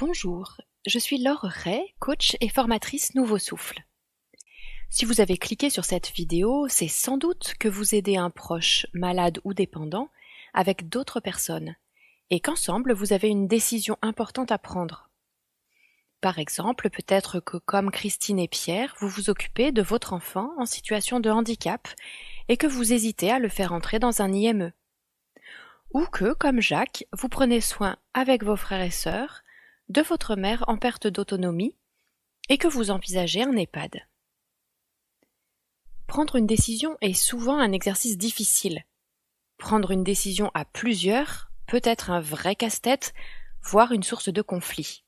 Bonjour, je suis Laure Ray, coach et formatrice Nouveau Souffle. Si vous avez cliqué sur cette vidéo, c'est sans doute que vous aidez un proche, malade ou dépendant, avec d'autres personnes, et qu'ensemble vous avez une décision importante à prendre. Par exemple, peut-être que comme Christine et Pierre, vous vous occupez de votre enfant en situation de handicap et que vous hésitez à le faire entrer dans un IME. Ou que, comme Jacques, vous prenez soin avec vos frères et sœurs de votre mère en perte d'autonomie et que vous envisagez un EHPAD. Prendre une décision est souvent un exercice difficile. Prendre une décision à plusieurs peut être un vrai casse-tête, voire une source de conflit.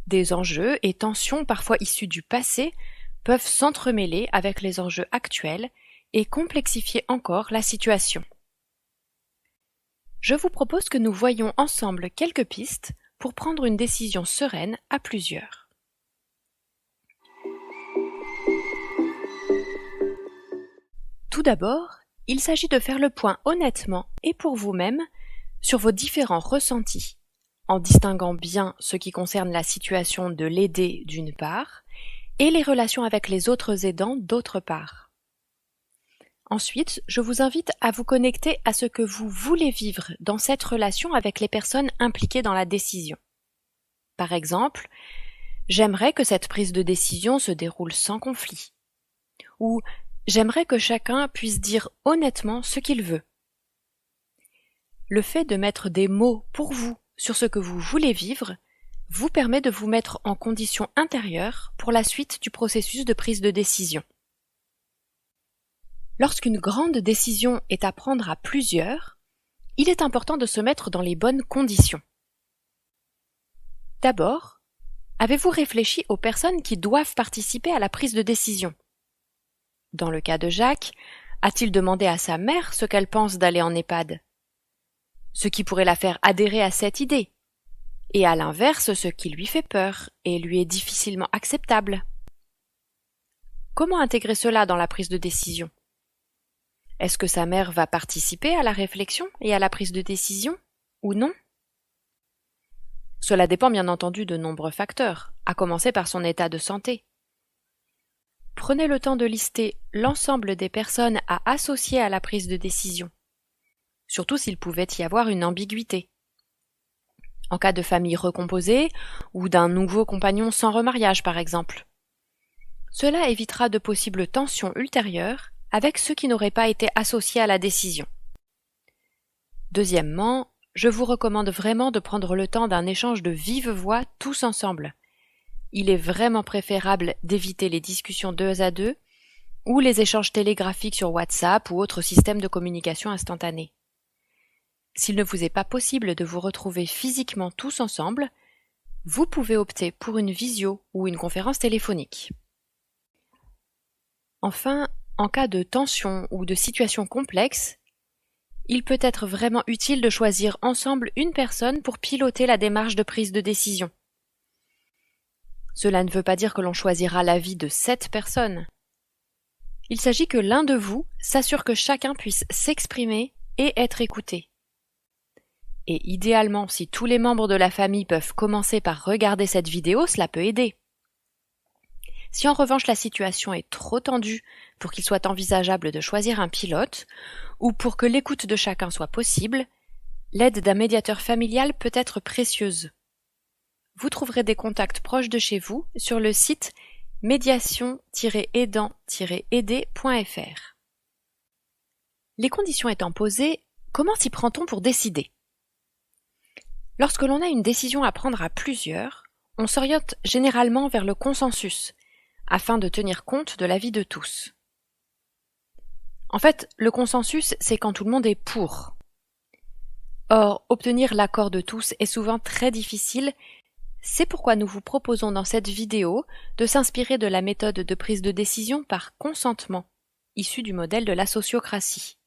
Des enjeux et tensions parfois issus du passé peuvent s'entremêler avec les enjeux actuels et complexifier encore la situation. Je vous propose que nous voyions ensemble quelques pistes pour prendre une décision sereine à plusieurs. Tout d'abord, il s'agit de faire le point honnêtement et pour vous-même sur vos différents ressentis, en distinguant bien ce qui concerne la situation de l'aidé d'une part et les relations avec les autres aidants d'autre part. Ensuite, je vous invite à vous connecter à ce que vous voulez vivre dans cette relation avec les personnes impliquées dans la décision. Par exemple, j'aimerais que cette prise de décision se déroule sans conflit. Ou j'aimerais que chacun puisse dire honnêtement ce qu'il veut. Le fait de mettre des mots pour vous sur ce que vous voulez vivre vous permet de vous mettre en condition intérieure pour la suite du processus de prise de décision. Lorsqu'une grande décision est à prendre à plusieurs, il est important de se mettre dans les bonnes conditions. D'abord, avez-vous réfléchi aux personnes qui doivent participer à la prise de décision? Dans le cas de Jacques, a-t-il demandé à sa mère ce qu'elle pense d'aller en EHPAD? Ce qui pourrait la faire adhérer à cette idée. Et à l'inverse, ce qui lui fait peur et lui est difficilement acceptable. Comment intégrer cela dans la prise de décision? Est-ce que sa mère va participer à la réflexion et à la prise de décision, ou non? Cela dépend bien entendu de nombreux facteurs, à commencer par son état de santé. Prenez le temps de lister l'ensemble des personnes à associer à la prise de décision, surtout s'il pouvait y avoir une ambiguïté. En cas de famille recomposée ou d'un nouveau compagnon sans remariage par exemple. Cela évitera de possibles tensions ultérieures avec ceux qui n'auraient pas été associés à la décision. Deuxièmement, je vous recommande vraiment de prendre le temps d'un échange de vive voix tous ensemble. Il est vraiment préférable d'éviter les discussions 2 à 2 ou les échanges télégraphiques sur WhatsApp ou autres systèmes de communication instantanée. S'il ne vous est pas possible de vous retrouver physiquement tous ensemble, vous pouvez opter pour une visio ou une conférence téléphonique. Enfin, en cas de tension ou de situation complexe, il peut être vraiment utile de choisir ensemble une personne pour piloter la démarche de prise de décision. Cela ne veut pas dire que l'on choisira l'avis de 7 personnes. Il s'agit que l'un de vous s'assure que chacun puisse s'exprimer et être écouté. Et idéalement, si tous les membres de la famille peuvent commencer par regarder cette vidéo, cela peut aider. Si en revanche la situation est trop tendue pour qu'il soit envisageable de choisir un pilote, ou pour que l'écoute de chacun soit possible, l'aide d'un médiateur familial peut être précieuse. Vous trouverez des contacts proches de chez vous sur le site médiation-aidant-aider.fr. Les conditions étant posées, comment s'y prend-on pour décider? Lorsque l'on a une décision à prendre à plusieurs, on s'oriente généralement vers le consensus, afin de tenir compte de l'avis de tous. En fait, le consensus, c'est quand tout le monde est pour. Or, obtenir l'accord de tous est souvent très difficile, c'est pourquoi nous vous proposons dans cette vidéo de s'inspirer de la méthode de prise de décision par consentement, issue du modèle de la sociocratie.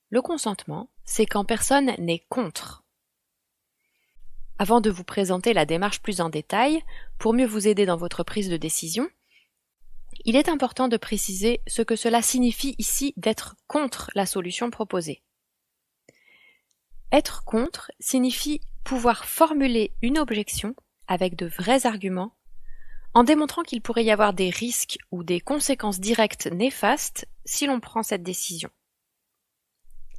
Le consentement, c'est quand personne n'est contre. Avant de vous présenter la démarche plus en détail, pour mieux vous aider dans votre prise de décision, il est important de préciser ce que cela signifie ici d'être contre la solution proposée. Être contre signifie pouvoir formuler une objection avec de vrais arguments, en démontrant qu'il pourrait y avoir des risques ou des conséquences directes néfastes si l'on prend cette décision.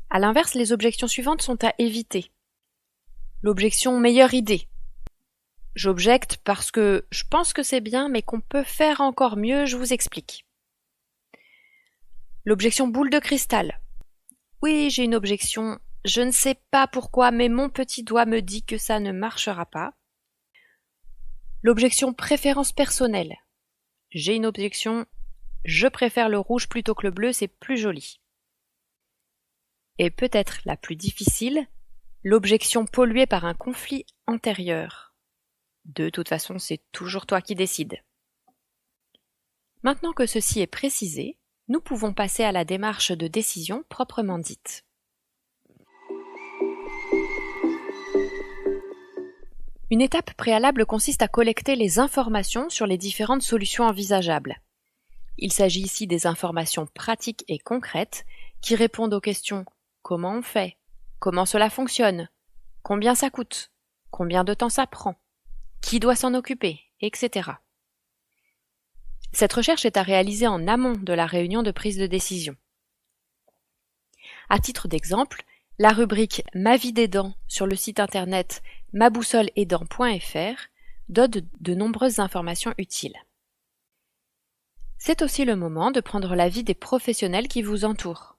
À l'inverse, les objections suivantes sont à éviter. L'objection meilleure idée. J'objecte parce que je pense que c'est bien, mais qu'on peut faire encore mieux, je vous explique. L'objection boule de cristal. Oui, j'ai une objection, je ne sais pas pourquoi, mais mon petit doigt me dit que ça ne marchera pas. L'objection préférence personnelle. J'ai une objection, je préfère le rouge plutôt que le bleu, c'est plus joli. Et peut-être la plus difficile, l'objection polluée par un conflit antérieur. De toute façon, c'est toujours toi qui décides. Maintenant que ceci est précisé, nous pouvons passer à la démarche de décision proprement dite. Une étape préalable consiste à collecter les informations sur les différentes solutions envisageables. Il s'agit ici des informations pratiques et concrètes qui répondent aux questions « Comment on fait ? Comment cela fonctionne ? Combien ça coûte ? Combien de temps ça prend ? Qui doit s'en occuper ? Etc. Cette recherche est à réaliser en amont de la réunion de prise de décision. À titre d'exemple, la rubrique « Ma vie d'aidant » sur le site internet maboussoleaidant.fr donne de nombreuses informations utiles. C'est aussi le moment de prendre l'avis des professionnels qui vous entourent.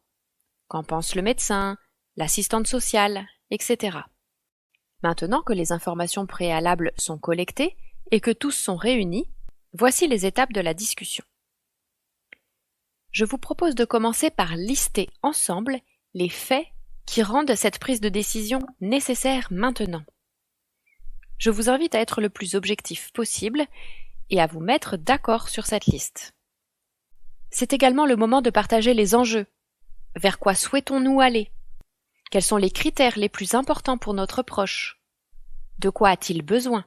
Qu'en pense le médecin, l'assistante sociale, etc. Maintenant que les informations préalables sont collectées et que tous sont réunis, voici les étapes de la discussion. Je vous propose de commencer par lister ensemble les faits qui rendent cette prise de décision nécessaire maintenant. Je vous invite à être le plus objectif possible et à vous mettre d'accord sur cette liste. C'est également le moment de partager les enjeux. Vers quoi souhaitons-nous aller ? Quels sont les critères les plus importants pour notre proche ? De quoi a-t-il besoin ?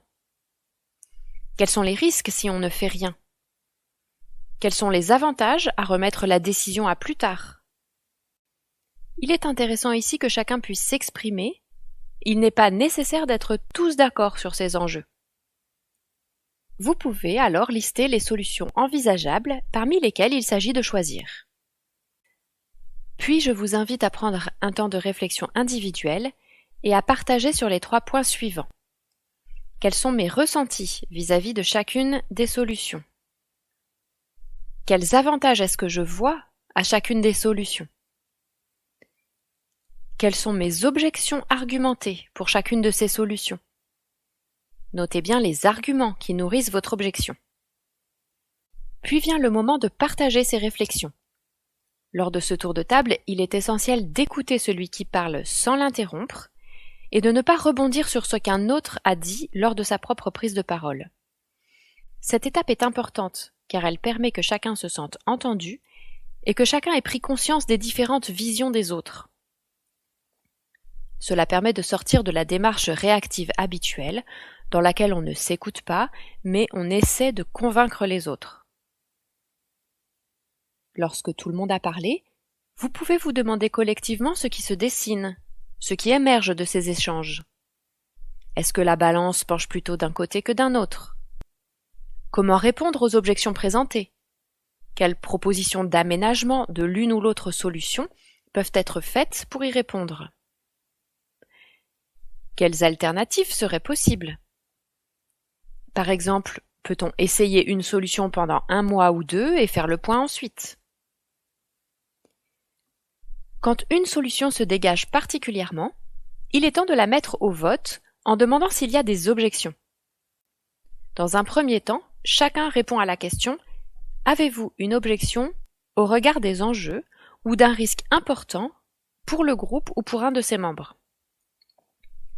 Quels sont les risques si on ne fait rien ? Quels sont les avantages à remettre la décision à plus tard ? Il est intéressant ici que chacun puisse s'exprimer. Il n'est pas nécessaire d'être tous d'accord sur ces enjeux. Vous pouvez alors lister les solutions envisageables parmi lesquelles il s'agit de choisir. Puis je vous invite à prendre un temps de réflexion individuelle et à partager sur les 3 points suivants. Quels sont mes ressentis vis-à-vis de chacune des solutions ? Quels avantages est-ce que je vois à chacune des solutions ? Quelles sont mes objections argumentées pour chacune de ces solutions ? Notez bien les arguments qui nourrissent votre objection. Puis vient le moment de partager ces réflexions. Lors de ce tour de table, il est essentiel d'écouter celui qui parle sans l'interrompre et de ne pas rebondir sur ce qu'un autre a dit lors de sa propre prise de parole. Cette étape est importante car elle permet que chacun se sente entendu et que chacun ait pris conscience des différentes visions des autres. Cela permet de sortir de la démarche réactive habituelle dans laquelle on ne s'écoute pas, mais on essaie de convaincre les autres. Lorsque tout le monde a parlé, vous pouvez vous demander collectivement ce qui se dessine, ce qui émerge de ces échanges. Est-ce que la balance penche plutôt d'un côté que d'un autre ? Comment répondre aux objections présentées ? Quelles propositions d'aménagement de l'une ou l'autre solution peuvent être faites pour y répondre ? Quelles alternatives seraient possibles ? Par exemple, peut-on essayer une solution pendant 1 mois ou 2 et faire le point ensuite ? Quand une solution se dégage particulièrement, il est temps de la mettre au vote en demandant s'il y a des objections. Dans un premier temps, chacun répond à la question « Avez-vous une objection au regard des enjeux ou d'un risque important pour le groupe ou pour un de ses membres ?»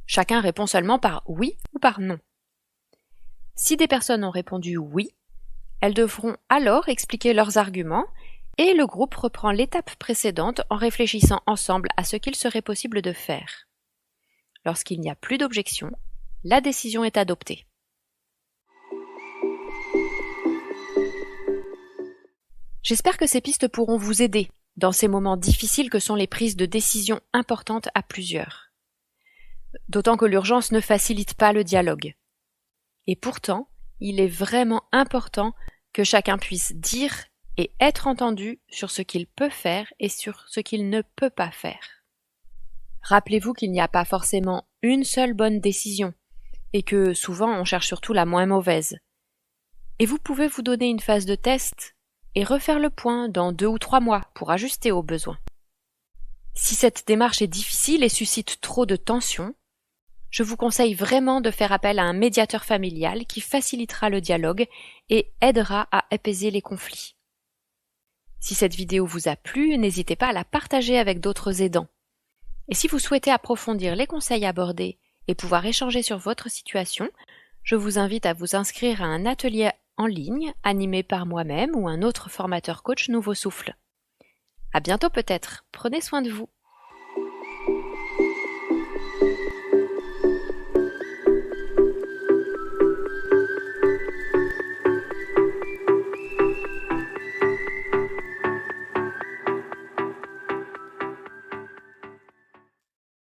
Chacun répond seulement par « oui » ou par « non ». Si des personnes ont répondu « oui », elles devront alors expliquer leurs arguments et le groupe reprend l'étape précédente en réfléchissant ensemble à ce qu'il serait possible de faire. Lorsqu'il n'y a plus d'objection, la décision est adoptée. J'espère que ces pistes pourront vous aider dans ces moments difficiles que sont les prises de décisions importantes à plusieurs. d'autant que l'urgence ne facilite pas le dialogue. Et pourtant, il est vraiment important que chacun puisse dire et être entendu sur ce qu'il peut faire et sur ce qu'il ne peut pas faire. Rappelez-vous qu'il n'y a pas forcément une seule bonne décision, et que souvent on cherche surtout la moins mauvaise. Et vous pouvez vous donner une phase de test et refaire le point dans 2 ou 3 mois pour ajuster aux besoins. Si cette démarche est difficile et suscite trop de tension, je vous conseille vraiment de faire appel à un médiateur familial qui facilitera le dialogue et aidera à apaiser les conflits. Si cette vidéo vous a plu, n'hésitez pas à la partager avec d'autres aidants. Et si vous souhaitez approfondir les conseils abordés et pouvoir échanger sur votre situation, je vous invite à vous inscrire à un atelier en ligne animé par moi-même ou un autre formateur coach Nouveau Souffle. À bientôt peut-être. Prenez soin de vous.